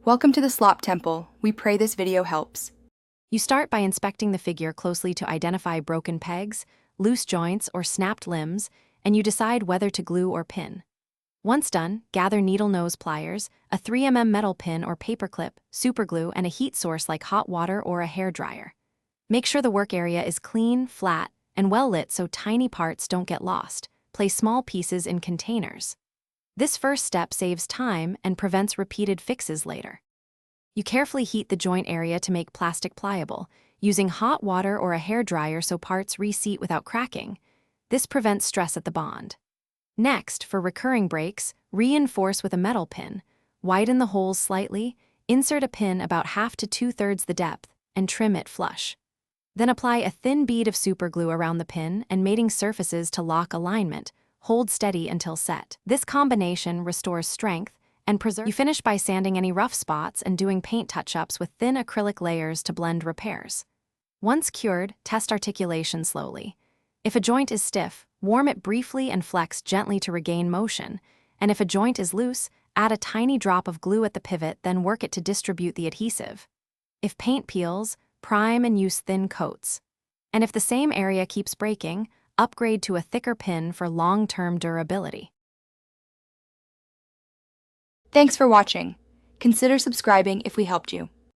Welcome to the Slop Temple. We pray this video helps. You start by inspecting the figure closely to identify broken pegs, loose joints, or snapped limbs, and you decide whether to glue or pin. Once done, gather needle nose pliers, a 3mm metal pin or paperclip, superglue, and a heat source like hot water or a hairdryer. Make sure the work area is clean, flat, and well lit so tiny parts don't get lost. Place small pieces in containers. This first step saves time and prevents repeated fixes later. You carefully heat the joint area to make plastic pliable, using hot water or a hairdryer so parts reseat without cracking. This prevents stress at the bond. Next, for recurring breaks, reinforce with a metal pin, widen the holes slightly, insert a pin about 1/2 to 2/3 the depth, and trim it flush. Then apply a thin bead of superglue around the pin and mating surfaces to lock alignment. Hold steady until set. This combination restores strength and preserves. You finish by sanding any rough spots and doing paint touch-ups with thin acrylic layers to blend repairs. Once cured, test articulation slowly. If a joint is stiff, warm it briefly and flex gently to regain motion. And if a joint is loose, add a tiny drop of glue at the pivot, then work it to distribute the adhesive. If paint peels, prime and use thin coats. And if the same area keeps breaking, upgrade to a thicker pin for long-term durability. Thanks for watching. Consider subscribing if we helped you.